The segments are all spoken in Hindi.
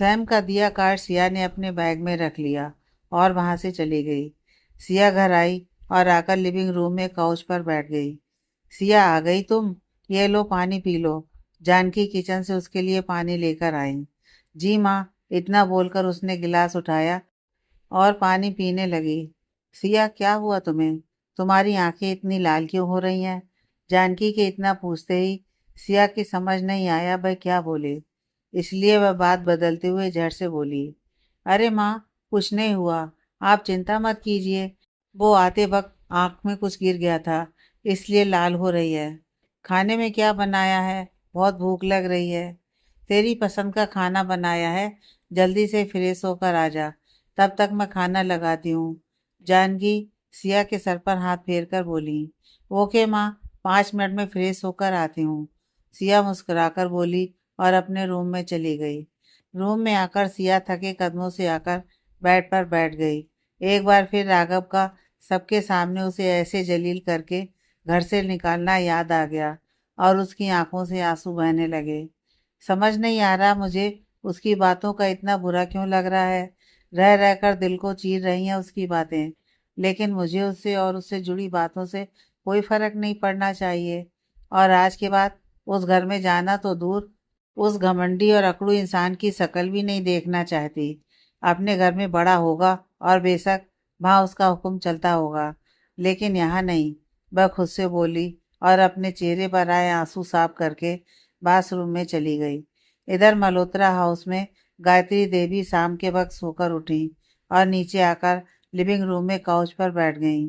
सैम का दिया कार्ड सिया ने अपने बैग में रख लिया और वहां से चली गई। सिया घर आई और आकर लिविंग रूम में काउच पर बैठ गई। सिया, आ गई तुम? ये लो पानी पी लो। जानकी किचन से उसके लिए पानी लेकर आई। जी माँ, इतना बोलकर उसने गिलास उठाया और पानी पीने लगी। सिया, क्या हुआ तुम्हें? तुम्हारी आंखें इतनी लाल क्यों हो रही हैं? जानकी के इतना पूछते ही सिया की समझ नहीं आया वह क्या बोले। इसलिए वह बात बदलते हुए झट से बोली, अरे माँ, कुछ नहीं हुआ। आप चिंता मत कीजिए। वो आते वक्त आँख में कुछ गिर गया था, इसलिए लाल हो रही है। खाने में क्या बनाया है? बहुत भूख लग रही है। तेरी पसंद का खाना बनाया है। जल्दी से फ्रेश होकर आ जा, तब तक मैं खाना लगाती हूँ। जानकी सिया के सर पर हाथ फेर कर बोली, ओके माँ, 5 मिनट में फ्रेश होकर आती हूँ। सिया मुस्कुराकर बोली और अपने रूम में चली गई। रूम में आकर सिया थके कदमों से आकर बेड पर बैठ गई। एक बार फिर राघव का सबके सामने उसे ऐसे जलील करके घर से निकालना याद आ गया और उसकी आंखों से आंसू बहने लगे। समझ नहीं आ रहा मुझे उसकी बातों का इतना बुरा क्यों लग रहा है। रह रहकर दिल को चीर रही हैं उसकी बातें, लेकिन मुझे उससे और उससे जुड़ी बातों से कोई फर्क नहीं पड़ना चाहिए। और आज के बाद उस घर में जाना तो दूर, उस घमंडी और अकड़ू इंसान की शक्ल भी नहीं देखना चाहती। अपने घर में बड़ा होगा और बेशक वहाँ उसका हुक्म चलता होगा, लेकिन यहाँ नहीं। वह खुद से बोली और अपने चेहरे पर आए आंसू साफ करके बाथरूम में चली गई। इधर मल्होत्रा हाउस में गायत्री देवी शाम के वक्त सोकर उठी और नीचे आकर लिविंग रूम में काउच पर बैठ गईं।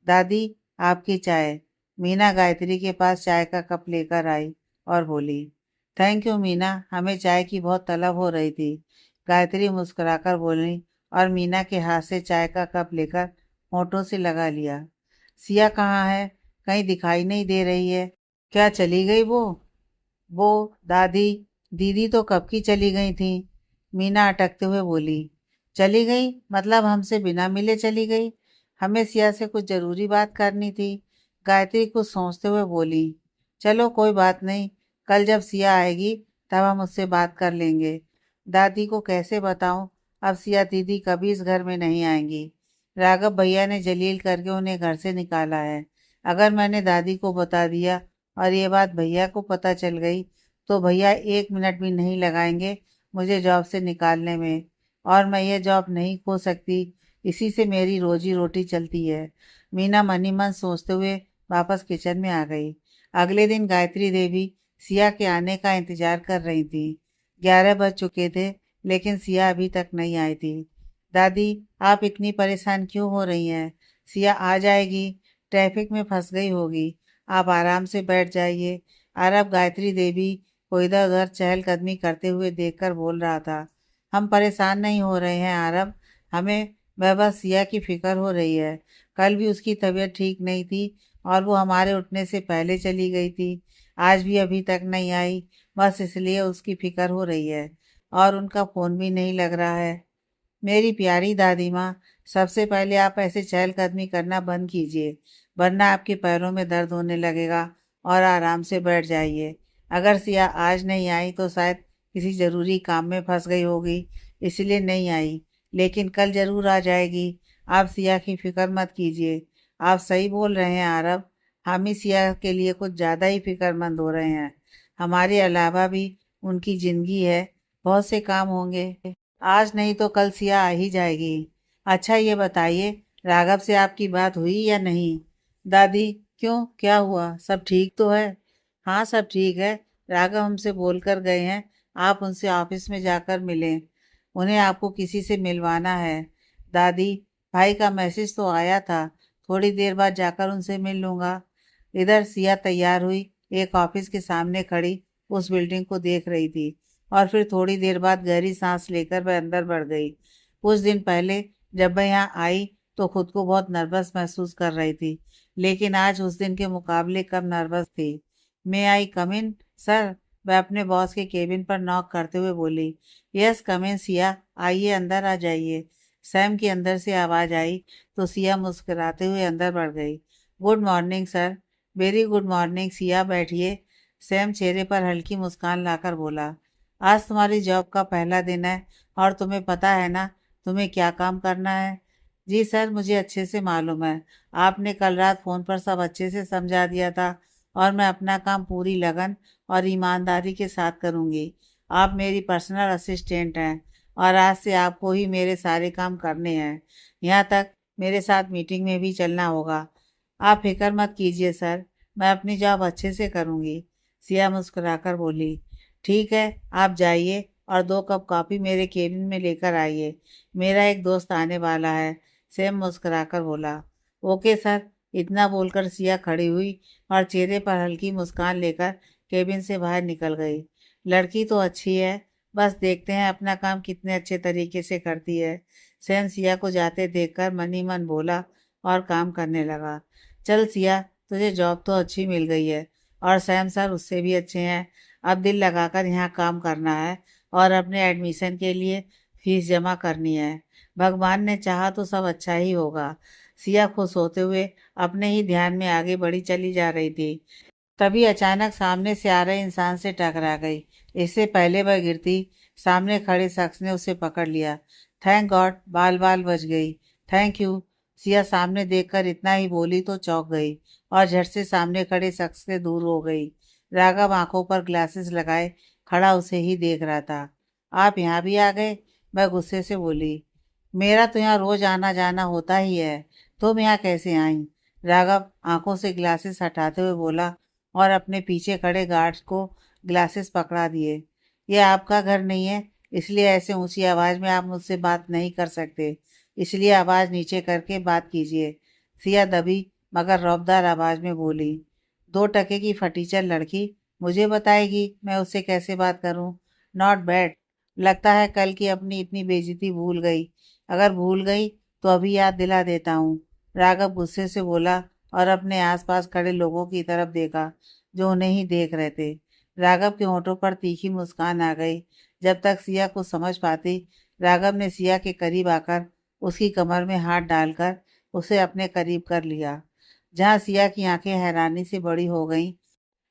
दादी, आपकी चाय। मीना गायत्री के पास चाय का कप लेकर आई और बोली, थैंक यू मीना, हमें चाय की बहुत तलब हो रही थी। गायत्री मुस्कुराकर बोली और मीना के हाथ से चाय का कप लेकर होठों से लगा लिया। सिया कहाँ है? कहीं दिखाई नहीं दे रही है। क्या चली गई वो दादी, दीदी तो कब की चली गई थी। मीना अटकते हुए बोली, चली गई मतलब हमसे बिना मिले चली गई? हमें सिया से कुछ जरूरी बात करनी थी। गायत्री कुछ सोचते हुए बोली, चलो कोई बात नहीं, कल जब सिया आएगी तब हम उससे बात कर लेंगे। दादी को कैसे बताऊं, अब सिया दीदी कभी इस घर में नहीं आएंगी। राघव भैया ने जलील करके उन्हें घर से निकाला है। अगर मैंने दादी को बता दिया और ये बात भैया को पता चल गई तो भैया 1 मिनट भी नहीं लगाएंगे मुझे जॉब से निकालने में, और मैं ये जॉब नहीं खो सकती। इसी से मेरी रोजी रोटी चलती है। मीना मन ही मन सोचते हुए वापस किचन में आ गई। अगले दिन गायत्री देवी सिया के आने का इंतजार कर रही थी। 11 बज चुके थे, लेकिन सिया अभी तक नहीं आई थी। दादी, आप इतनी परेशान क्यों हो रही हैं? सिया आ जाएगी, ट्रैफिक में फंस गई होगी। आप आराम से बैठ जाइए। आरब गायत्री देवी को इधर उधर चहलकदमी करते हुए देखकर बोल रहा था, हम परेशान नहीं हो रहे हैं आरब, हमें बस सिया की फिक्र हो रही है। कल भी उसकी तबीयत ठीक नहीं थी और वो हमारे उठने से पहले चली गई थी। आज भी अभी तक नहीं आई, बस इसलिए उसकी फिक्र हो रही है। और उनका फ़ोन भी नहीं लग रहा है। मेरी प्यारी दादी माँ, सबसे पहले आप ऐसे चहलकदमी करना बंद कीजिए, वरना आपके पैरों में दर्द होने लगेगा। और आराम से बैठ जाइए। अगर सिया आज नहीं आई तो शायद किसी ज़रूरी काम में फंस गई होगी, इसलिए नहीं आई, लेकिन कल ज़रूर आ जाएगी। आप सिया की फ़िक्र मत कीजिए। आप सही बोल रहे हैं आरब, हम ही सिया के लिए कुछ ज़्यादा ही फिक्रमंद हो रहे हैं। हमारे अलावा भी उनकी ज़िंदगी है, बहुत से काम होंगे। आज नहीं तो कल सिया आ ही जाएगी। अच्छा ये बताइए, राघव से आपकी बात हुई या नहीं? दादी, क्यों, क्या हुआ? सब ठीक तो है? हाँ, सब ठीक है। राघव हमसे बोलकर गए हैं आप उनसे ऑफिस में जाकर मिलें। उन्हें आपको किसी से मिलवाना है। दादी, भाई का मैसेज तो आया था, थोड़ी देर बाद जाकर उनसे मिल लूँगा। इधर सिया तैयार हुई, एक ऑफिस के सामने खड़ी उस बिल्डिंग को देख रही थी और फिर थोड़ी देर बाद गहरी सांस लेकर वह अंदर बढ़ गई। कुछ दिन पहले जब वह यहाँ आई तो खुद को बहुत नर्वस महसूस कर रही थी, लेकिन आज उस दिन के मुकाबले कम नर्वस थी। मे आई कम इन सर? वह अपने बॉस के केबिन पर नॉक करते हुए बोली। यस कम इन सिया, आइए अंदर आ जाइए। सैम की अंदर से आवाज़ आई तो सिया मुस्कुराते हुए अंदर बढ़ गई। Good morning sir. Very good morning Siya, बैठिए। सैम चेहरे पर हल्की मुस्कान लाकर बोला, आज तुम्हारी जॉब का पहला दिन है और तुम्हें पता है ना तुम्हें क्या काम करना है। जी सर, मुझे अच्छे से मालूम है। आपने कल रात फ़ोन पर सब अच्छे से समझा दिया था और मैं अपना काम पूरी लगन और ईमानदारी के साथ करूँगी। आप मेरी पर्सनल असिस्टेंट हैं और आज से आपको ही मेरे सारे काम करने हैं। यहाँ तक मेरे साथ मीटिंग में भी चलना होगा। आप फिक्र मत कीजिए सर, मैं अपनी जॉब अच्छे से करूँगी। सिया मुस्कुराकर बोली, ठीक है, आप जाइए और 2 कप कॉफ़ी मेरे केबिन में लेकर आइए। मेरा एक दोस्त आने वाला है। सैम मुस्कुराकर बोला, ओके सर। इतना बोलकर सिया खड़ी हुई और चेहरे पर हल्की मुस्कान लेकर केबिन से बाहर निकल गई। लड़की तो अच्छी है, बस देखते हैं अपना काम कितने अच्छे तरीके से करती है। सैम सिया को जाते देखकर मन ही मन बोला और काम करने लगा। चल सिया, तुझे जॉब तो अच्छी मिल गई है और सैम सर उससे भी अच्छे हैं। अब दिल लगाकर यहाँ काम करना है और अपने एडमिशन के लिए फीस जमा करनी है। भगवान ने चाहा तो सब अच्छा ही होगा। सिया खुश होते हुए अपने ही ध्यान में आगे बढ़ी चली जा रही थी। तभी अचानक सामने से आ रहे इंसान से टकरा गई। इससे पहले वह गिरती, सामने खड़े शख्स ने उसे पकड़ लिया। थैंक गॉड, बाल बाल बच गई। Thank you. सिया सामने देखकर इतना ही बोली तो चौंक गई और झट से सामने खड़े शख्स से दूर हो गई। राघव आंखों पर ग्लासेस लगाए खड़ा उसे ही देख रहा था। आप यहाँ भी आ गए? मैं गुस्से से बोली। मेरा तो यहाँ रोज आना जाना होता ही है, तुम यहाँ कैसे आई? राघव आंखों से ग्लासेस हटाते हुए बोला और अपने पीछे खड़े गार्ड्स को ग्लासेस पकड़ा दिए। ये आपका घर नहीं है, इसलिए ऐसे ऊंची आवाज में आप मुझसे बात नहीं कर सकते। इसलिए आवाज नीचे करके बात कीजिए। सिया दबी मगर रौबदार आवाज में बोली, 2 टके की फटीचर लड़की मुझे बताएगी मैं उससे कैसे बात करूं? Not bad. लगता है कल की अपनी इतनी बेइज्जती भूल गई। अगर भूल गई तो अभी याद दिला देता हूँ। राघव गुस्से से बोला और अपने आसपास खड़े लोगों की तरफ देखा जो उन्हें ही देख रहे थे। राघव के होठों पर तीखी मुस्कान आ गई। जब तक सिया को समझ पाती, राघव ने सिया के करीब आकर उसकी कमर में हाथ डालकर उसे अपने करीब कर लिया। जहाँ सिया की आंखें हैरानी से बड़ी हो गईं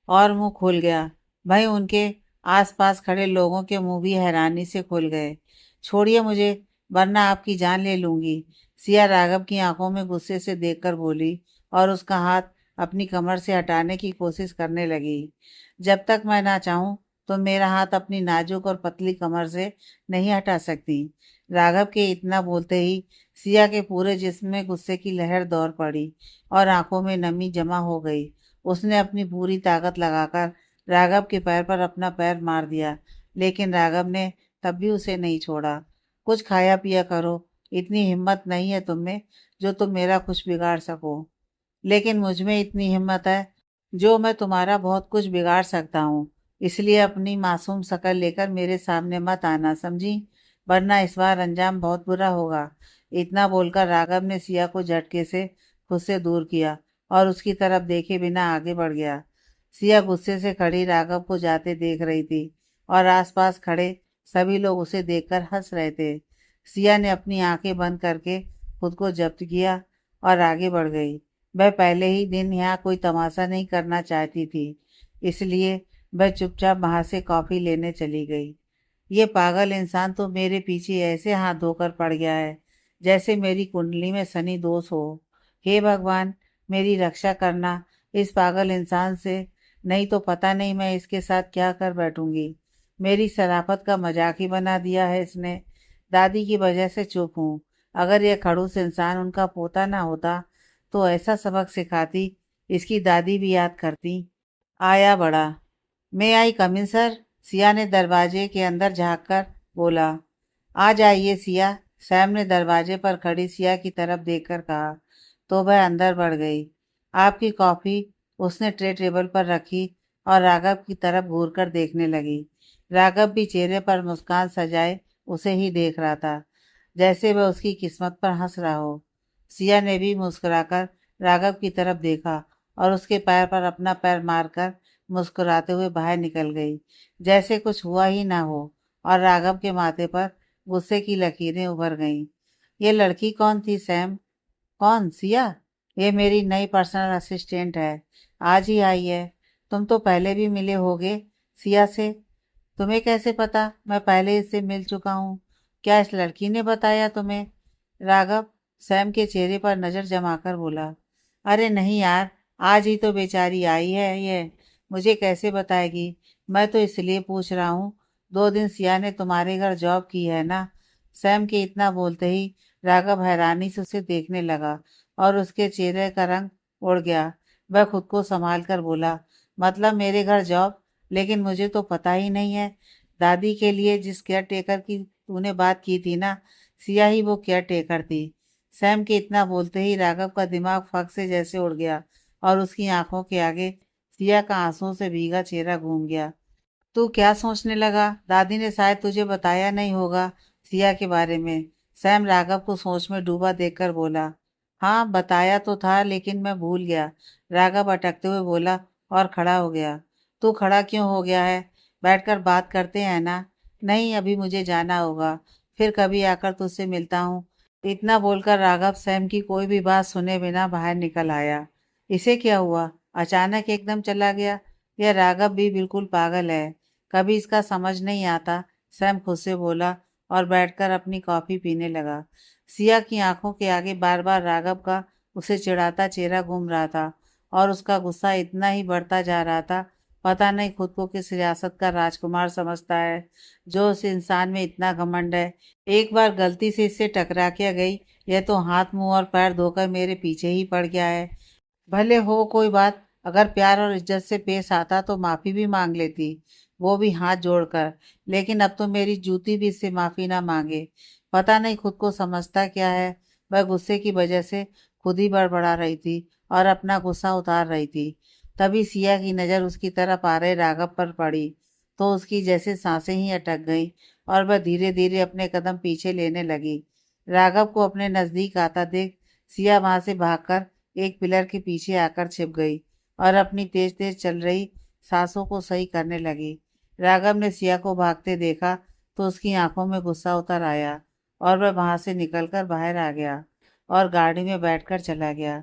और मुंह खुल गया, वहीं उनके आसपास खड़े लोगों के मुंह भी हैरानी से खुल गए। छोड़िए मुझे, वरना आपकी जान ले लूंगी। सिया राघव की आंखों में गुस्से से देखकर बोली और उसका हाथ अपनी कमर से हटाने की कोशिश करने लगी। जब तक मैं ना चाहूं तो मेरा हाथ अपनी नाजुक और पतली कमर से नहीं हटा सकती। राघव के इतना बोलते ही सिया के पूरे जिस्म में गुस्से की लहर दौड़ पड़ी और आंखों में नमी जमा हो गई। उसने अपनी पूरी ताकत लगाकर राघव के पैर पर अपना पैर मार दिया, लेकिन राघव ने तब भी उसे नहीं छोड़ा। कुछ खाया पिया करो, इतनी हिम्मत नहीं है तुम में जो तुम मेरा कुछ बिगाड़ सको। लेकिन मुझ में इतनी हिम्मत है जो मैं तुम्हारा बहुत कुछ बिगाड़ सकता हूँ। इसलिए अपनी मासूम शक्ल लेकर मेरे सामने मत आना, समझी? वरना इस बार अंजाम बहुत बुरा होगा। इतना बोलकर राघव ने सिया को झटके से खुद से दूर किया और उसकी तरफ देखे बिना आगे बढ़ गया। सिया गुस्से से खड़ी राघव को जाते देख रही थी और आसपास खड़े सभी लोग उसे देखकर हंस रहे थे। सिया ने अपनी आंखें बंद करके खुद को जब्त किया और आगे बढ़ गई। वह पहले ही दिन यहाँ कोई तमाशा नहीं करना चाहती थी, इसलिए वह चुपचाप वहां से कॉफी लेने चली गई। ये पागल इंसान तो मेरे पीछे ऐसे हाथ धोकर पड़ गया है जैसे मेरी कुंडली में शनि दोष हो। हे भगवान, मेरी रक्षा करना इस पागल इंसान से, नहीं तो पता नहीं मैं इसके साथ क्या कर बैठूंगी। मेरी शराफत का मजाक ही बना दिया है इसने। दादी की वजह से चुप हूँ। अगर यह खड़ूस इंसान उनका पोता ना होता तो ऐसा सबक सिखाती इसकी दादी भी याद करती। आया बड़ा। मैं आई कमिन सर? सिया ने दरवाजे के अंदर झांककर बोला। आ जाइए सिया, सैम ने दरवाजे पर खड़ी सिया की तरफ देखकर कहा। तो वह अंदर बढ़ गई। आपकी कॉफी, उसने ट्रे टेबल पर रखी और राघव की तरफ घूरकर देखने लगी। राघव भी चेहरे पर मुस्कान सजाए उसे ही देख रहा था, जैसे वह उसकी किस्मत पर हंस रहा हो। सिया ने भी मुस्कुराकर राघव की तरफ देखा और उसके पैर पर अपना पैर मारकर मुस्कुराते हुए बाहर निकल गई, जैसे कुछ हुआ ही ना हो। और राघव के माथे पर गुस्से की लकीरें उभर गईं। ये लड़की कौन थी सैम? कौन? सिया? ये मेरी नई पर्सनल असिस्टेंट है, आज ही आई है। तुम तो पहले भी मिले होगे सिया से। तुम्हें कैसे पता? मैं पहले इससे मिल चुका हूँ। क्या इस लड़की ने बताया तुम्हें? राघव सैम के चेहरे पर नजर जमाकर बोला। अरे नहीं यार, आज ही तो बेचारी आई है ये, मुझे कैसे बताएगी? मैं तो इसलिए पूछ रहा हूँ, 2 दिन सिया ने तुम्हारे घर जॉब की है ना? सैम के इतना बोलते ही राघव हैरानी से उसे देखने लगा और उसके चेहरे का रंग उड़ गया। वह खुद को संभाल कर बोला, मतलब मेरे घर जॉब? लेकिन मुझे तो पता ही नहीं है। दादी के लिए जिस केयर टेकर की तूने बात की थी ना, सिया ही वो केयर टेकर थी। सैम के इतना बोलते ही राघव का दिमाग फक से जैसे उड़ गया और उसकी आंखों के आगे सिया का आंसुओं से भीगा चेहरा घूम गया। तू क्या सोचने लगा? दादी ने शायद तुझे बताया नहीं होगा सिया के बारे में। सैम राघव को सोच में डूबा देखकर बोला। हाँ बताया तो था, लेकिन मैं भूल गया। राघव अटकते हुए बोला और खड़ा हो गया। तू खड़ा क्यों हो गया है? बैठकर बात करते हैं ना। नहीं, अभी मुझे जाना होगा, फिर कभी आकर तुझसे मिलता हूँ। इतना बोलकर राघव सैम की कोई भी बात सुने बिना बाहर निकल आया। इसे क्या हुआ? अचानक एकदम चला गया। यह राघव भी बिल्कुल पागल है, कभी इसका समझ नहीं आता। सैम खुद से बोला और बैठकर अपनी कॉफी पीने लगा। सिया की आंखों के आगे बार बार राघव का उसे चिढ़ाता चेहरा घूम रहा था और उसका गुस्सा इतना ही बढ़ता जा रहा था। पता नहीं खुद को किस रियासत का राजकुमार समझता है, जो उस इंसान में इतना घमंड है। एक बार गलती से इससे टकरा के गई, यह तो हाथ मुंह और पैर धोकर मेरे पीछे ही पड़ गया है। भले हो कोई बात, अगर प्यार और इज्जत से पेश आता तो माफ़ी भी मांग लेती, वो भी हाथ जोड़कर। लेकिन अब तो मेरी जूती भी इससे माफ़ी ना मांगे। पता नहीं खुद को समझता क्या है। वह गुस्से की वजह से खुद ही बड़बड़ा रही थी और अपना गुस्सा उतार रही थी। तभी सिया की नज़र उसकी तरफ आ रहे राघव पर पड़ी तो उसकी जैसे सांसें ही अटक गईं और वह धीरे धीरे अपने कदम पीछे लेने लगी। राघव को अपने नज़दीक आता देख सिया वहां से भागकर एक पिलर के पीछे आकर छिप गई और अपनी तेज तेज चल रही सांसों को सही करने लगी। राघव ने सिया को भागते देखा तो उसकी आंखों में गुस्सा उतर आया और वह वहां से निकलकर बाहर आ गया और गाड़ी में बैठकर चला गया।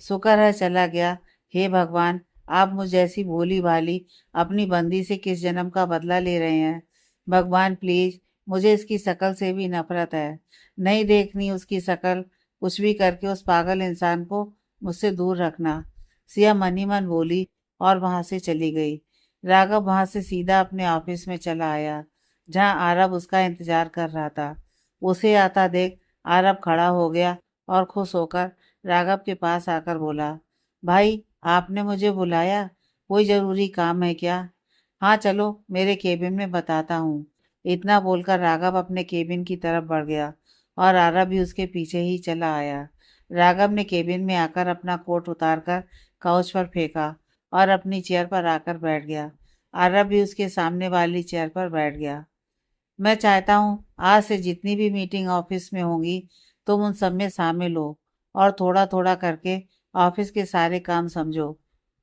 शुक्र है चला गया। हे भगवान, आप मुझ जैसी भोली भाली अपनी बंदी से किस जन्म का बदला ले रहे हैं? भगवान प्लीज, मुझे इसकी शकल से भी नफरत है। नहीं देखनी उसकी शकल। कुछ भी करके उस पागल इंसान को मुझसे दूर रखना। सिया मन ही मन बोली और वहां से चली गई। राघव वहां से सीधा अपने ऑफिस में चला आया, जहां आरब उसका इंतजार कर रहा था। उसे आता देख आरब खड़ा हो गया और खुश होकर राघव के पास आकर बोला, भाई आपने मुझे बुलाया, कोई जरूरी काम है क्या? हाँ चलो मेरे केबिन में बताता हूँ। इतना बोलकर राघव अपने केबिन की तरफ बढ़ गया और आरब भी उसके पीछे ही चला आया। राघव ने केबिन में आकर अपना कोट उतारकर काउच पर फेंका और अपनी चेयर पर आकर बैठ गया। आरब भी उसके सामने वाली चेयर पर बैठ गया। मैं चाहता हूँ आज से जितनी भी मीटिंग ऑफिस में होंगी तुम उन सब में शामिल हो और थोड़ा थोड़ा करके ऑफिस के सारे काम समझो।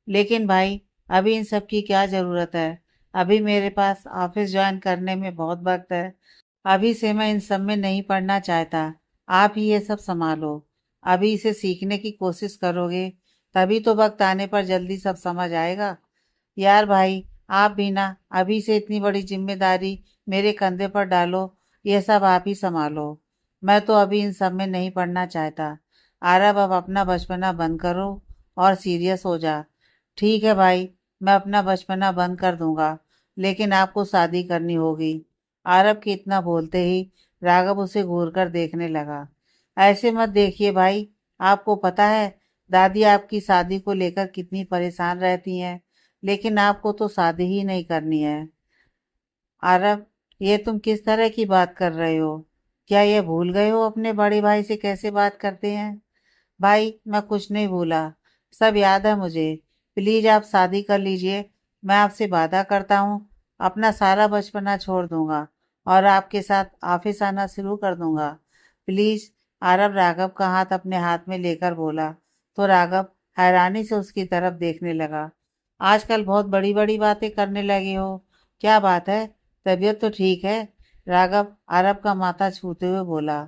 लेकिन भाई, अभी इन सब की क्या ज़रूरत है? अभी मेरे पास ऑफिस ज्वाइन करने में बहुत वक्त है। अभी से मैं इन सब में नहीं पढ़ना चाहता। आप ही ये सब संभालो। अभी इसे सीखने की कोशिश करोगे तभी तो वक्त आने पर जल्दी सब समझ आएगा। यार भाई, आप भी ना अभी से इतनी बड़ी जिम्मेदारी मेरे कंधे पर डालो। ये सब आप ही संभालो। मैं तो अभी इन सब में नहीं पढ़ना चाहता। आरब अब अपना बचपना बंद करो और सीरियस हो जा। ठीक है भाई, मैं अपना बचपना बंद कर दूंगा, लेकिन आपको शादी करनी होगी। आरब के इतना बोलते ही राघव उसे घूर कर देखने लगा। ऐसे मत देखिए भाई, आपको पता है दादी आपकी शादी को लेकर कितनी परेशान रहती हैं, लेकिन आपको तो शादी ही नहीं करनी है। आरब, ये तुम किस तरह की बात कर रहे हो? क्या ये भूल गए हो अपने बड़े भाई से कैसे बात करते हैं? भाई मैं कुछ नहीं भूला, सब याद है मुझे। प्लीज आप शादी कर लीजिए। मैं आपसे वादा करता हूँ अपना सारा बचपना छोड़ दूंगा और आपके साथ ऑफिस आना शुरू कर दूंगा। प्लीज। आरब राघव का हाथ अपने हाथ में लेकर बोला तो राघव हैरानी से उसकी तरफ देखने लगा। आजकल बहुत बड़ी बड़ी बातें करने लगे हो, क्या बात है? तबीयत तो ठीक है? राघव आरब का माथा छूते हुए बोला।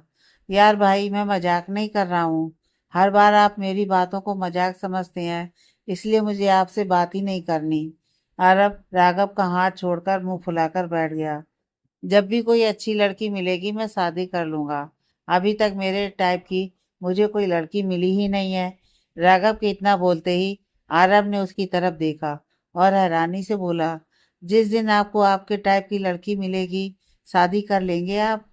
यार भाई, मैं मजाक नहीं कर रहा हूँ। हर बार आप मेरी बातों को मजाक समझते हैं, इसलिए मुझे आपसे बात ही नहीं करनी। आरब राघव का हाथ छोड़कर मुंह फुलाकर बैठ गया। जब भी कोई अच्छी लड़की मिलेगी मैं शादी कर लूंगा। अभी तक मेरे टाइप की मुझे कोई लड़की मिली ही नहीं है। राघव के इतना बोलते ही आरब ने उसकी तरफ देखा और हैरानी से बोला, जिस दिन आपको आपके टाइप की लड़की मिलेगी शादी कर लेंगे आप।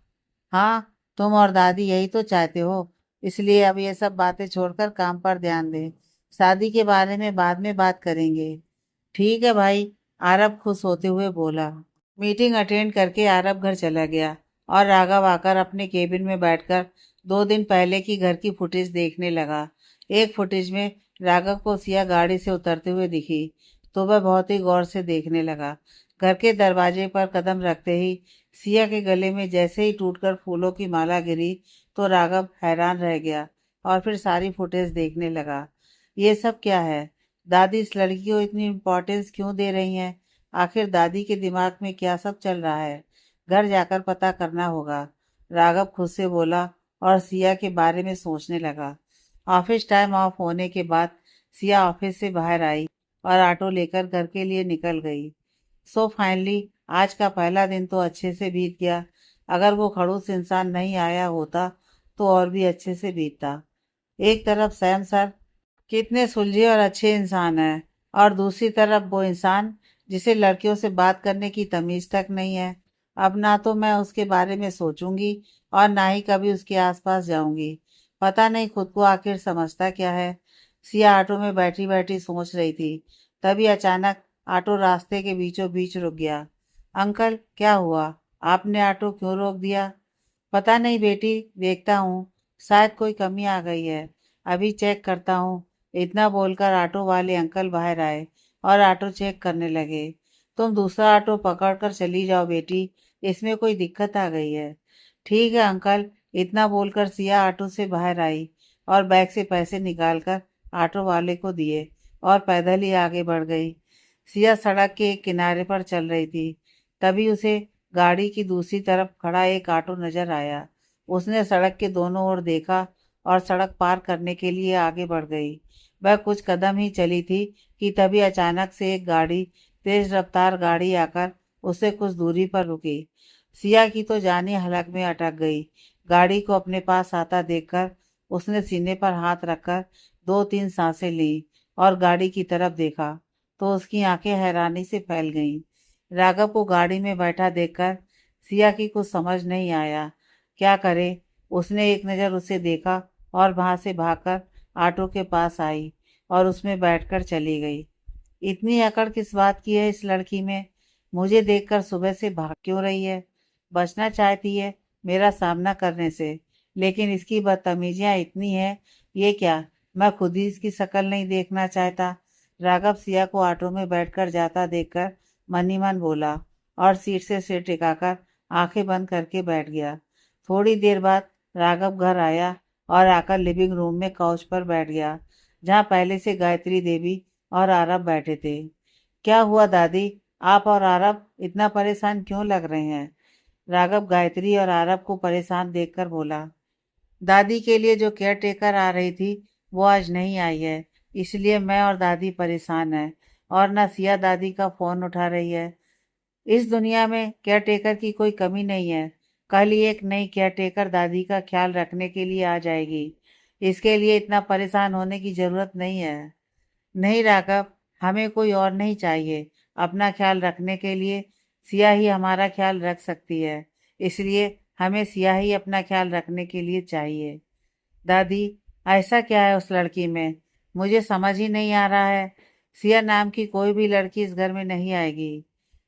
हाँ, तुम और दादी यही तो चाहते हो। इसलिए अब ये सब बातें छोड़कर काम पर ध्यान दें। शादी के बारे में बाद में बात करेंगे। ठीक है भाई, आरब खुश होते हुए बोला। मीटिंग अटेंड करके आरब घर चला गया और राघव आकर अपने केबिन में बैठकर 2 दिन पहले की घर की फुटेज देखने लगा। एक फुटेज में राघव को सिया गाड़ी से उतरते हुए दिखी तो वह बहुत ही गौर से देखने लगा। घर के दरवाजे पर कदम रखते ही सिया के गले में जैसे ही टूटकर फूलों की माला गिरी तो राघव हैरान रह गया और फिर सारी फुटेज देखने लगा। ये सब क्या है? दादी इस लड़की को इतनी इम्पोर्टेंस क्यों दे रही हैं? आखिर दादी के दिमाग में क्या सब चल रहा है? घर जाकर पता करना होगा, राघव खुद से बोला और सिया के बारे में सोचने लगा। ऑफिस टाइम ऑफ होने के बाद सिया ऑफिस से बाहर आई और ऑटो लेकर घर के लिए निकल गई। सो फाइनली आज का पहला दिन तो अच्छे से बीत गया। अगर वो खड़ूस इंसान नहीं आया होता तो और भी अच्छे से बीतता। एक तरफ सैम सर कितने सुलझे और अच्छे इंसान हैं, और दूसरी तरफ वो इंसान जिसे लड़कियों से बात करने की तमीज तक नहीं है। अब ना तो मैं उसके बारे में सोचूंगी और ना ही कभी उसके आसपास जाऊंगी। पता नहीं खुद को आखिर समझता क्या है। सिया ऑटो में बैठी बैठी सोच रही थी, तभी अचानक ऑटो रास्ते के बीचों बीच रुक गया। अंकल, क्या हुआ? आपने ऑटो क्यों रोक दिया? पता नहीं बेटी, देखता हूँ, शायद कोई कमी आ गई है, अभी चेक करता हूँ। इतना बोलकर ऑटो वाले अंकल बाहर आए और ऑटो चेक करने लगे। तुम दूसरा ऑटो पकड़कर चली जाओ बेटी, इसमें कोई दिक्कत आ गई है। ठीक है अंकल, इतना बोलकर सिया ऑटो से बाहर आई और बैग से पैसे निकालकर ऑटो वाले को दिए और पैदल ही आगे बढ़ गई। सिया सड़क के एक किनारे पर चल रही थी, तभी उसे गाड़ी की दूसरी तरफ खड़ा एक ऑटो नजर आया। उसने सड़क के दोनों ओर देखा और सड़क पार करने के लिए आगे बढ़ गई। वह कुछ कदम ही चली थी कि तभी अचानक से एक गाड़ी, तेज रफ्तार गाड़ी आकर उससे कुछ दूरी पर रुकी। सिया की तो जानी हलक में अटक गई। गाड़ी को अपने पास आता देखकर उसने सीने पर हाथ रखकर 2-3 सांसें ली और गाड़ी की तरफ देखा तो उसकी आंखें हैरानी से फैल गईं। राघव को गाड़ी में बैठा देखकर सिया की कुछ समझ नहीं आया, क्या करे। उसने एक नज़र उसे देखा और वहां से भागकर ऑटो के पास आई और उसमें बैठकर चली गई। इतनी अकड़ किस बात की है इस लड़की में? मुझे देखकर सुबह से भाग क्यों रही है? बचना चाहती है मेरा सामना करने से, लेकिन इसकी बदतमीजियां इतनी है। ये क्या, मैं खुद ही इसकी शक्ल नहीं देखना चाहता? राघव सिया को ऑटो में बैठकर जाता देखकर मन ही मन बोला और सीट से सिर टिकाकर आंखें बंद करके बैठ गया। थोड़ी देर बाद राघव घर आया और आकर लिविंग रूम में काउच पर बैठ गया, जहाँ पहले से गायत्री देवी और आरब बैठे थे। क्या हुआ दादी, आप और आरब इतना परेशान क्यों लग रहे हैं? राघव गायत्री और आरब को परेशान देखकर बोला। दादी के लिए जो केयर टेकर आ रही थी वो आज नहीं आई है, इसलिए मैं और दादी परेशान हैं। और ना सिया दादी का फोन उठा रही है। इस दुनिया में केयर टेकर की कोई कमी नहीं है। कल ही एक नई केयर टेकर दादी का ख्याल रखने के लिए आ जाएगी। इसके लिए इतना परेशान होने की जरूरत नहीं है। नहीं राघव, हमें कोई और नहीं चाहिए। अपना ख्याल रखने के लिए सिया ही हमारा ख्याल रख सकती है, इसलिए हमें सिया ही अपना ख्याल रखने के लिए चाहिए। दादी, ऐसा क्या है उस लड़की में? मुझे समझ ही नहीं आ रहा है। सिया नाम की कोई भी लड़की इस घर में नहीं आएगी।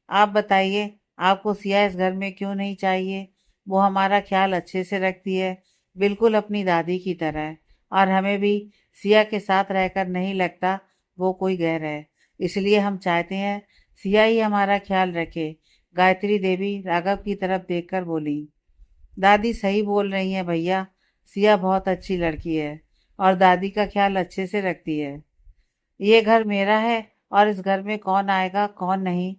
आप बताइए, आपको सिया इस घर में क्यों नहीं चाहिए? वो हमारा ख्याल अच्छे से रखती है, बिल्कुल अपनी दादी की तरह। और हमें भी सिया के साथ रहकर नहीं लगता वो कोई गैर है, इसलिए हम चाहते हैं सिया ही हमारा ख्याल रखे। गायत्री देवी राघव की तरफ देखकर बोली। दादी सही बोल रही हैं भैया, सिया बहुत अच्छी लड़की है और दादी का ख्याल अच्छे से रखती है। ये घर मेरा है और इस घर में कौन आएगा कौन नहीं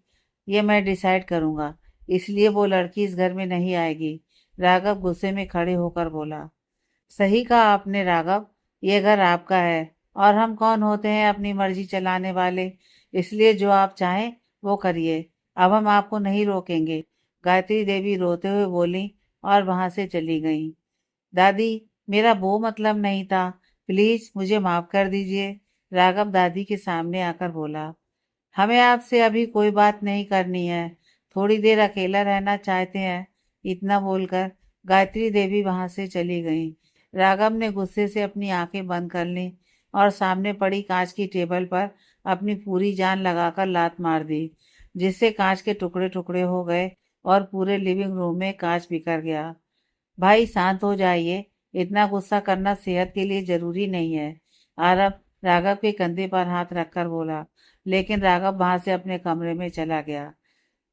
ये मैं डिसाइड करूंगा, इसलिए वो लड़की इस घर में नहीं आएगी। राघव गुस्से में खड़े होकर बोला। सही कहा आपने राघव, ये घर आपका है और हम कौन होते हैं अपनी मर्जी चलाने वाले। इसलिए जो आप चाहें वो करिए, अब हम आपको नहीं रोकेंगे। गायत्री देवी रोते हुए बोली और वहां से चली गई। दादी, मेरा वो मतलब नहीं था, प्लीज मुझे माफ कर दीजिए, राघव दादी के सामने आकर बोला। हमें आपसे अभी कोई बात नहीं करनी है, थोड़ी देर अकेला रहना चाहते हैं। इतना बोलकर गायत्री देवी वहां से चली गई। राघव ने गुस्से से अपनी आंखें बंद कर लीं और सामने पड़ी कांच की टेबल पर अपनी पूरी जान लगाकर लात मार दी, जिससे कांच के टुकड़े टुकड़े हो गए और पूरे लिविंग रूम में कांच बिखर गया। भाई शांत हो जाइए, इतना गुस्सा करना सेहत के लिए जरूरी नहीं है, आरव राघव के कंधे पर हाथ रखकर बोला। लेकिन राघव वहां से अपने कमरे में चला गया।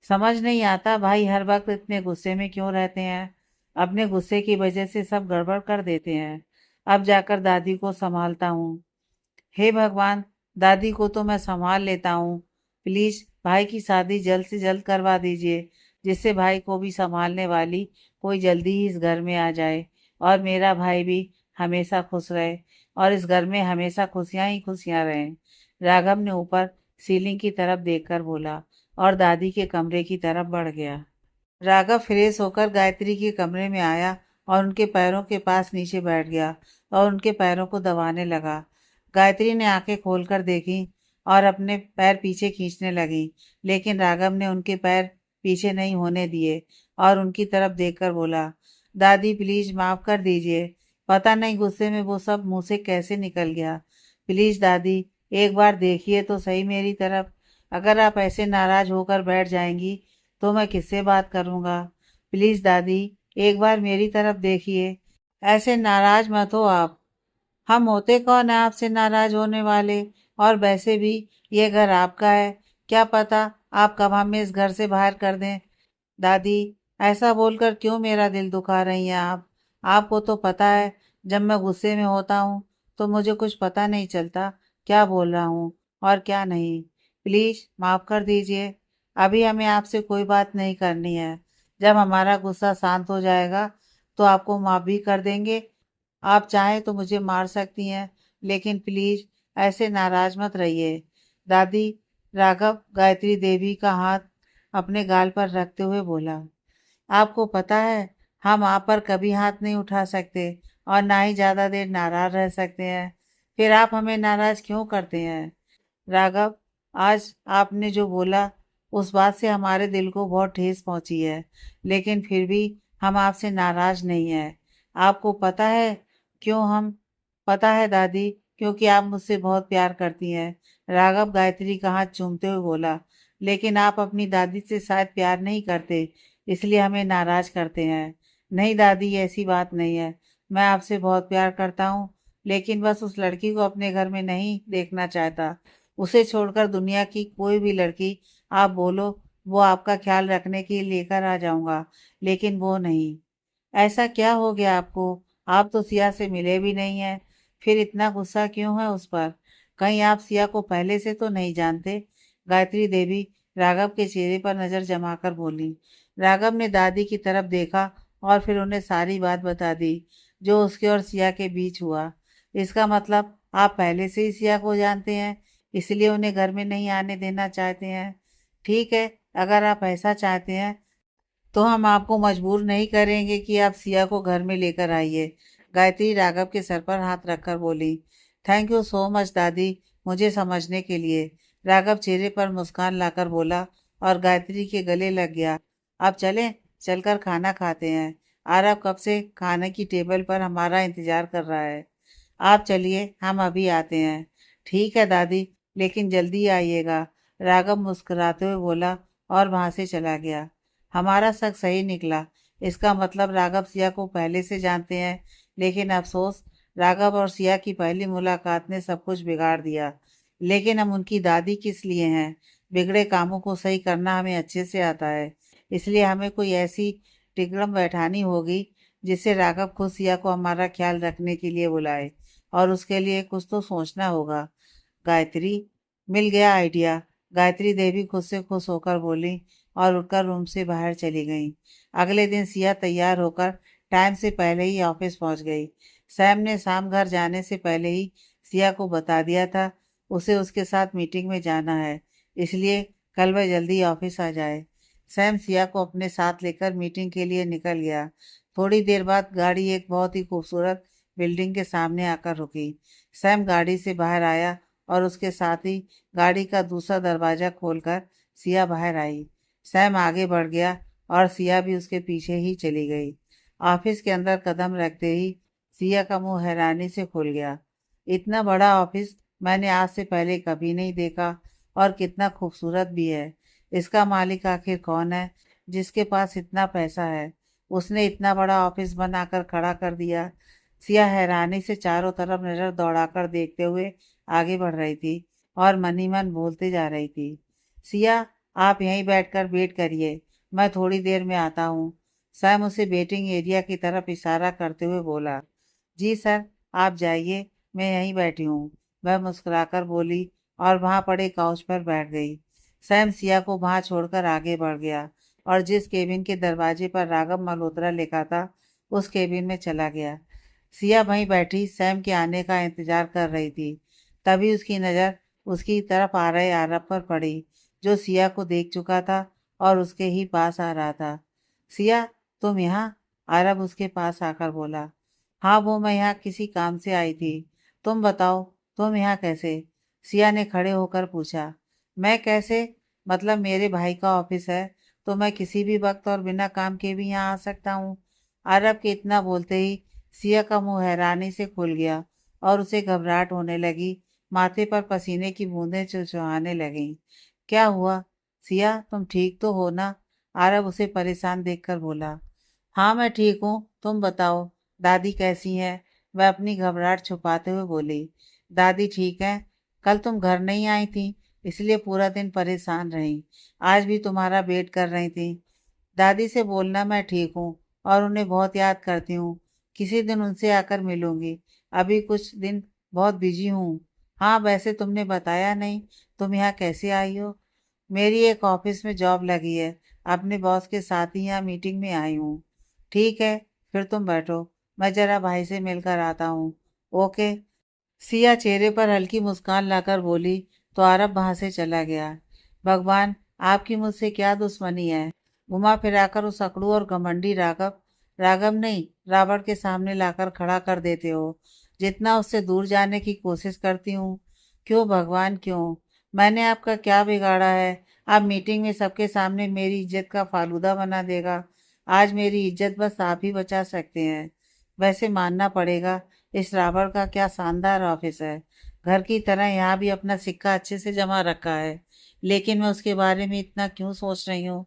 समझ नहीं आता भाई हर वक्त इतने गुस्से में क्यों रहते हैं, अपने गुस्से की वजह से सब गड़बड़ कर देते हैं। अब जाकर दादी को संभालता हूँ। हे भगवान, दादी को तो मैं संभाल लेता हूँ, प्लीज भाई की शादी जल्द से जल्द करवा दीजिए, जिससे भाई को भी संभालने वाली कोई जल्दी ही इस घर में आ जाए और मेरा भाई भी हमेशा खुश रहे और इस घर में हमेशा खुशियां ही खुशियां रहें। राघव ने ऊपर सीलिंग की तरफ देखकर बोला और दादी के कमरे की तरफ बढ़ गया। राघव फ्रेश होकर गायत्री के कमरे में आया और उनके पैरों के पास नीचे बैठ गया और उनके पैरों को दबाने लगा। गायत्री ने आंखें खोलकर देखी और अपने पैर पीछे खींचने लगी, लेकिन राघव ने उनके पैर पीछे नहीं होने दिए और उनकी तरफ देखकर बोला, दादी प्लीज माफ कर दीजिए, पता नहीं गुस्से में वो सब मुंह से कैसे निकल गया। प्लीज दादी, एक बार देखिए तो सही मेरी तरफ, अगर आप ऐसे नाराज होकर बैठ जाएंगी तो मैं किससे बात करूंगा। प्लीज दादी, एक बार मेरी तरफ देखिए, ऐसे नाराज मत हो आप। हम होते कौन है आपसे नाराज होने वाले, और वैसे भी ये घर आपका है, क्या पता आप कब हमें इस घर से बाहर कर दें। दादी, ऐसा बोलकर क्यों मेरा दिल दुखा रही हैं आप। आपको तो पता है जब मैं गुस्से में होता हूँ तो मुझे कुछ पता नहीं चलता क्या बोल रहा हूँ और क्या नहीं। प्लीज माफ कर दीजिए, अभी हमें आपसे कोई बात नहीं करनी है। जब हमारा गुस्सा शांत हो जाएगा तो आपको माफ भी कर देंगे। आप चाहें तो मुझे मार सकती हैं, लेकिन प्लीज ऐसे नाराज मत रहिए। दादी, राघव गायत्री देवी का हाथ अपने गाल पर रखते हुए बोला। आपको पता है हम आप पर कभी हाथ नहीं उठा सकते और ना ही ज्यादा देर नाराज रह सकते हैं, फिर आप हमें नाराज क्यों करते हैं। राघव, आज आपने जो बोला उस बात से हमारे दिल को बहुत ठेस पहुंची है, लेकिन फिर भी हम आपसे नाराज नहीं है। आपको पता है क्यों हम। पता है दादी, क्योंकि आप मुझसे बहुत प्यार करती हैं, राघव गायत्री का हाथ चूमते हुए बोला। लेकिन आप अपनी दादी से शायद प्यार नहीं करते, इसलिए हमें नाराज करते हैं। नहीं दादी, ऐसी बात नहीं है, मैं आपसे बहुत प्यार करता हूँ, लेकिन बस उस लड़की को अपने घर में नहीं देखना चाहता। उसे छोड़कर दुनिया की कोई भी लड़की आप बोलो, वो आपका ख्याल रखने के लिए लेकर आ जाऊंगा, लेकिन वो नहीं। ऐसा क्या हो गया आपको, आप तो सिया से मिले भी नहीं हैं, फिर इतना गुस्सा क्यों है उस पर। कहीं आप सिया को पहले से तो नहीं जानते। गायत्री देवी राघव के चेहरे पर नजर जमाकर बोली। राघव ने दादी की तरफ देखा और फिर उन्हें सारी बात बता दी जो उसके और सिया के बीच हुआ। इसका मतलब आप पहले से ही सिया को जानते हैं, इसलिए उन्हें घर में नहीं आने देना चाहते हैं। ठीक है, अगर आप ऐसा चाहते हैं तो हम आपको मजबूर नहीं करेंगे कि आप सिया को घर में लेकर आइए। गायत्री राघव के सर पर हाथ रखकर बोली। थैंक यू सो मच दादी, मुझे समझने के लिए। राघव चेहरे पर मुस्कान लाकर बोला और गायत्री के गले लग गया। अब चलें, चलकर खाना खाते हैं, आरव कब से खाने की टेबल पर हमारा इंतजार कर रहा है। आप चलिए, हम अभी आते हैं। ठीक है दादी, लेकिन जल्दी आइएगा, राघव मुस्कुराते हुए बोला और वहां से चला गया। हमारा शक सही निकला, इसका मतलब राघव सिया को पहले से जानते हैं, लेकिन अफसोस राघव और सिया की पहली मुलाकात ने सब कुछ बिगाड़ दिया। लेकिन हम उनकी दादी किस लिए हैं, बिगड़े कामों को सही करना हमें अच्छे से आता है, इसलिए हमें कोई ऐसी टिकड़म बैठानी होगी जिससे राघव खुद सिया को हमारा ख्याल रखने के लिए बुलाए, और उसके लिए कुछ तो सोचना होगा। गायत्री, मिल गया आइडिया, गायत्री देवी खुद से खुश होकर बोली और उठकर रूम से बाहर चली गई। अगले दिन सिया तैयार होकर टाइम से पहले ही ऑफिस पहुंच गई। सैम ने शाम घर जाने से पहले ही सिया को बता दिया था उसे उसके साथ मीटिंग में जाना है, इसलिए कल वह जल्दी ऑफिस आ जाए। सैम सिया को अपने साथ लेकर मीटिंग के लिए निकल गया। थोड़ी देर बाद गाड़ी एक बहुत ही खूबसूरत बिल्डिंग के सामने आकर रुकी। सैम गाड़ी से बाहर आया और उसके साथ ही गाड़ी का दूसरा दरवाजा खोलकर सिया बाहर आई। सैम आगे बढ़ गया और सिया भी उसके पीछे ही चली गई। ऑफिस के अंदर कदम रखते ही सिया का मुंह हैरानी से खुल गया। इतना बड़ा ऑफिस मैंने आज से पहले कभी नहीं देखा, और कितना खूबसूरत भी है। इसका मालिक आखिर कौन है जिसके पास इतना पैसा है? उसने इतना बड़ा ऑफिस बनाकर खड़ा कर दिया। सिया हैरानी से चारों तरफ नजर दौड़ाकर देखते हुए आगे बढ़ रही थी और मन ही मन बोलते जा रही थी, सिया, आप यहीं बैठकर वेट करिए, मैं थोड़ी देर में आता हूँ। सैम उसे वेटिंग एरिया की तरफ इशारा करते हुए बोला। जी सर, आप जाइए, मैं यहीं बैठी हूँ, वह मुस्कुराकर बोली और वहां पड़े काउच पर बैठ गई। सैम सिया को वहां छोड़कर आगे बढ़ गया और जिस केबिन के दरवाजे पर राघव मल्होत्रा लिखा था उस केबिन में चला गया। सिया वहीं बैठी सैम के आने का इंतजार कर रही थी। तभी उसकी नज़र उसकी तरफ आ रहे आरब पर पड़ी, जो सिया को देख चुका था और उसके ही पास आ रहा था। सिया, तुम यहाँ? आरब उसके पास आकर बोला। हाँ, वो मैं यहाँ किसी काम से आई थी। तुम बताओ, तुम यहाँ कैसे? सिया ने खड़े होकर पूछा। मैं कैसे? मतलब मेरे भाई का ऑफिस है तो मैं किसी भी वक्त और बिना काम के भी यहाँ आ सकता हूँ। अरब के इतना बोलते ही सिया का मुंह हैरानी से खुल गया और उसे घबराहट होने लगी। माथे पर पसीने की बूंदें चुचुहाने लगीं। क्या हुआ सिया, तुम ठीक तो हो ना? आरब उसे परेशान देखकर बोला। हाँ, मैं ठीक हूँ, तुम बताओ, दादी कैसी है? वह अपनी घबराहट छुपाते हुए बोली। दादी ठीक है। कल तुम घर नहीं आई थी इसलिए पूरा दिन परेशान रही। आज भी तुम्हारा वेट कर रही थी। दादी से बोलना मैं ठीक हूँ और उन्हें बहुत याद करती हूँ। किसी दिन उनसे आकर मिलूंगी। अभी कुछ दिन बहुत बिजी हूँ। हाँ, वैसे तुमने बताया नहीं, तुम यहाँ कैसे आई हो? मेरी एक ऑफिस में जॉब लगी है, अपने बॉस के साथ ही यहाँ मीटिंग में आई हूँ। ठीक है, फिर तुम बैठो, मैं जरा भाई से मिलकर आता हूँ। ओके। सिया चेहरे पर हल्की मुस्कान लाकर बोली तो आरब वहां से चला गया। भगवान, आपकी मुझसे क्या दुश्मनी है? घुमा फिराकर उस अकड़ू और घमंडी राघव, राघव नहीं, रावण के सामने लाकर खड़ा कर देते हो। जितना उससे दूर जाने की कोशिश करती हूँ। क्यों भगवान, क्यों? मैंने आपका क्या बिगाड़ा है? आप मीटिंग में सबके सामने मेरी इज्जत का फालूदा बना देगा। आज मेरी इज्जत बस आप ही बचा सकते हैं। वैसे मानना पड़ेगा, इस रावण का क्या शानदार ऑफिस है। घर की तरह यहाँ भी अपना सिक्का अच्छे से जमा रखा है। लेकिन मैं उसके बारे में इतना क्यों सोच रही हूँ?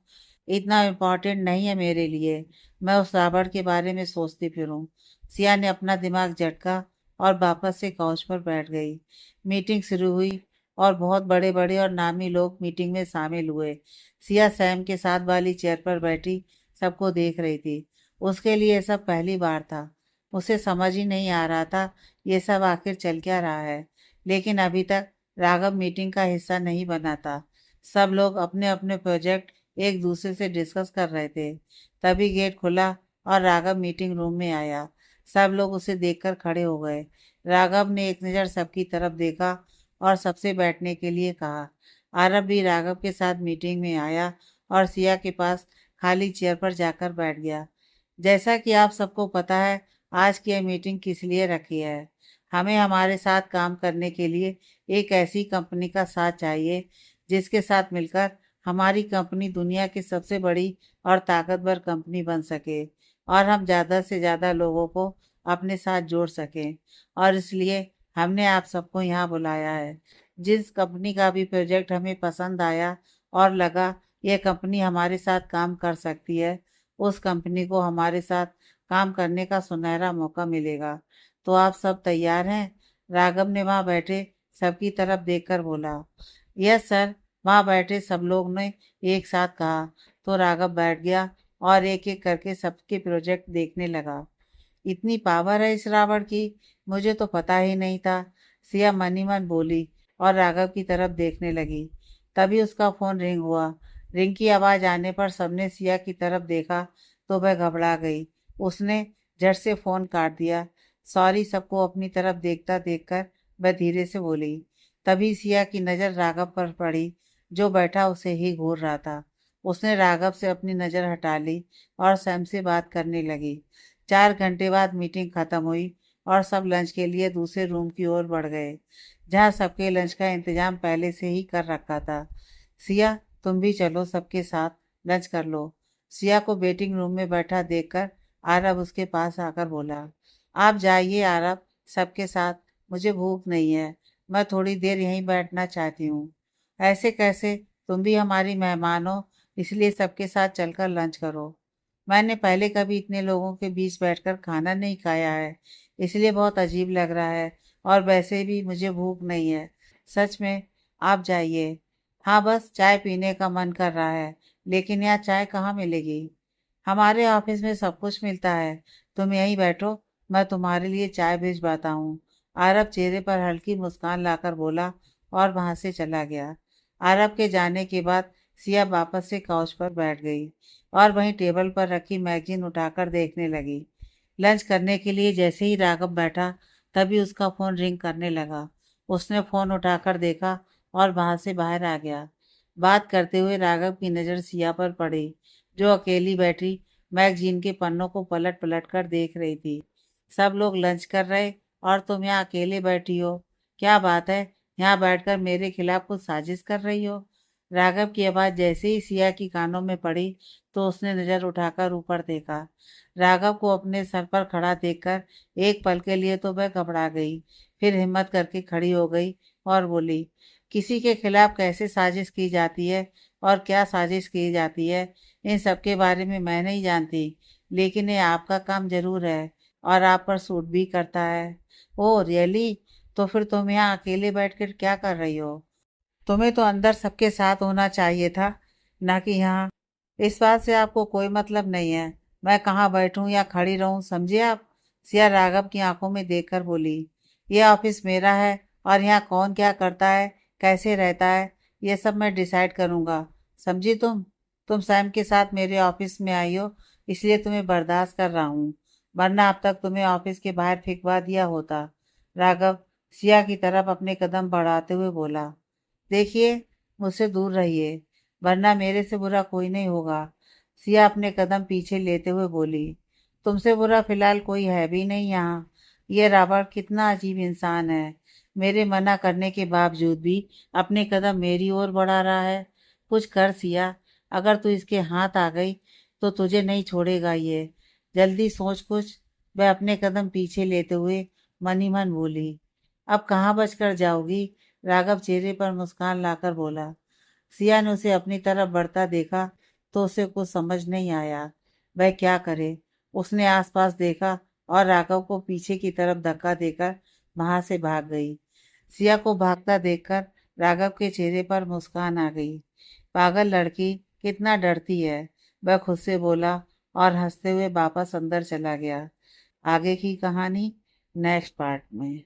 इतना इम्पोर्टेंट नहीं है मेरे लिए। मैं उस रावण के बारे में सोचती फिरूं। सिया ने अपना दिमाग झटका और वापस से काउच पर बैठ गई। मीटिंग शुरू हुई और बहुत बड़े बड़े और नामी लोग मीटिंग में शामिल हुए। सिया सैम के साथ वाली चेयर पर बैठी सबको देख रही थी। उसके लिए यह सब पहली बार था। उसे समझ ही नहीं आ रहा था ये सब आखिर चल क्या रहा है। लेकिन अभी तक राघव मीटिंग का हिस्सा नहीं बना था। सब लोग अपने अपने प्रोजेक्ट एक दूसरे से डिस्कस कर रहे थे। तभी गेट खुला और राघव मीटिंग रूम में आया। सब लोग उसे देखकर खड़े हो गए। राघव ने एक नज़र सबकी तरफ देखा और सबसे बैठने के लिए कहा। आरब भी राघव के साथ मीटिंग में आया और सिया के पास खाली चेयर पर जाकर बैठ गया। जैसा कि आप सबको पता है, आज की यह मीटिंग किस लिए रखी है? हमें हमारे साथ काम करने के लिए एक ऐसी कंपनी का साथ चाहिए जिसके साथ मिलकर हमारी कंपनी दुनिया की सबसे बड़ी और ताकतवर कंपनी बन सके और हम ज़्यादा से ज़्यादा लोगों को अपने साथ जोड़ सकें। और इसलिए हमने आप सबको यहाँ बुलाया है। जिस कंपनी का भी प्रोजेक्ट हमें पसंद आया और लगा यह कंपनी हमारे साथ काम कर सकती है, उस कंपनी को हमारे साथ काम करने का सुनहरा मौका मिलेगा। तो आप सब तैयार हैं? राघव ने वहां बैठे सबकी तरफ देखकर बोला। यस सर, वहां बैठे सब लोग ने एक साथ कहा। तो राघव बैठ गया और एक एक करके सबके प्रोजेक्ट देखने लगा। इतनी पावर है इस रावण की, मुझे तो पता ही नहीं था, सिया मन ही मन बोली और राघव की तरफ देखने लगी। तभी उसका फोन रिंग हुआ। रिंग की आवाज आने पर सबने सिया की तरफ देखा तो वह घबरा गई। उसने झट से फोन काट दिया। सॉरी, सबको अपनी तरफ देखता देखकर वह धीरे से बोली। तभी सिया की नज़र राघव पर पड़ी जो बैठा उसे ही घूर रहा था। उसने राघव से अपनी नज़र हटा ली और सैम से बात करने लगी। 4 घंटे बाद मीटिंग खत्म हुई और सब लंच के लिए दूसरे रूम की ओर बढ़ गए, जहाँ सबके लंच का इंतजाम पहले से ही कर रखा था। सिया, तुम भी चलो सबके साथ, लंच कर लो। सिया को वेटिंग रूम में बैठा देखकर आरब उसके पास आकर बोला, आप जाइए आरब, सबके साथ, मुझे भूख नहीं है, मैं थोड़ी देर यहीं बैठना चाहती हूँ। ऐसे कैसे, तुम भी हमारी मेहमान हो, इसलिए सबके साथ चलकर लंच करो। मैंने पहले कभी इतने लोगों के बीच बैठकर खाना नहीं खाया है, इसलिए बहुत अजीब लग रहा है, और वैसे भी मुझे भूख नहीं है। सच में, आप जाइए। हाँ, बस चाय पीने का मन कर रहा है, लेकिन यहाँ चाय कहाँ मिलेगी? हमारे ऑफिस में सब कुछ मिलता है, तुम यहीं बैठो, मैं तुम्हारे लिए चाय भिजवाता हूँ। आरब चेहरे पर हल्की मुस्कान लाकर बोला और वहां से चला गया। आरब के जाने के बाद सिया वापस से काउच पर बैठ गई और वहीं टेबल पर रखी मैगजीन उठाकर देखने लगी। लंच करने के लिए जैसे ही राघव बैठा, तभी उसका फोन रिंग करने लगा। उसने फोन उठाकर देखा और वहां से बाहर आ गया। बात करते हुए राघव की नज़र सिया पर पड़ी, जो अकेली बैठी मैगजीन के पन्नों को पलट पलट कर देख रही थी। सब लोग लंच कर रहे और तुम यहाँ अकेले बैठी हो, क्या बात है? यहाँ बैठकर मेरे खिलाफ कुछ साजिश कर रही हो? राघव की आवाज़ जैसे ही सिया की कानों में पड़ी, तो उसने नज़र उठाकर ऊपर देखा। राघव को अपने सर पर खड़ा देखकर एक पल के लिए तो वह घबरा गई, फिर हिम्मत करके खड़ी हो गई और बोली, किसी के खिलाफ कैसे साजिश की जाती है और क्या साजिश की जाती है, इन सब के बारे में मैं नहीं जानती, लेकिन ये आपका काम जरूर है और आप पर सूट भी करता है। Oh really? तो फिर तुम यहाँ अकेले बैठकर क्या कर रही हो? तुम्हें तो अंदर सबके साथ होना चाहिए था, ना कि यहाँ। इस बात से आपको कोई मतलब नहीं है, मैं कहाँ बैठूं या खड़ी रहूं, समझे आप? सिया राघव की आंखों में देखकर बोली, यह ऑफिस मेरा है और यहाँ कौन क्या करता है, कैसे रहता है, ये सब मैं डिसाइड करूँगा, समझी तुम सैम के साथ मेरे ऑफिस में आई हो, इसलिए तुम्हें बर्दाश्त कर रहा हूँ, वरना अब तक तुम्हें ऑफिस के बाहर फेंकवा दिया होता। राघव सिया की तरफ अपने कदम बढ़ाते हुए बोला, देखिए, मुझसे दूर रहिए, वरना मेरे से बुरा कोई नहीं होगा। सिया अपने कदम पीछे लेते हुए बोली, तुमसे बुरा फिलहाल कोई है भी नहीं यहाँ। ये रॉबर्ट कितना अजीब इंसान है, मेरे मना करने के बावजूद भी अपने कदम मेरी ओर बढ़ा रहा है। कुछ कर सिया, अगर तू इसके हाथ आ गई तो तुझे नहीं छोड़ेगा ये। जल्दी सोच कुछ। वह अपने कदम पीछे लेते हुए मन ही मन बोली, अब कहाँ बचकर जाओगी? राघव चेहरे पर मुस्कान लाकर बोला। सिया ने उसे अपनी तरफ बढ़ता देखा तो उसे कुछ समझ नहीं आया, वह क्या करे। उसने आसपास देखा और राघव को पीछे की तरफ धक्का देकर वहां से भाग गई। सिया को भागता देखकर राघव के चेहरे पर मुस्कान आ गई। पागल लड़की, कितना डरती है, वह खुद से बोला और हंसते हुए वापस अंदर चला गया। आगे की कहानी नेक्स्ट पार्ट में।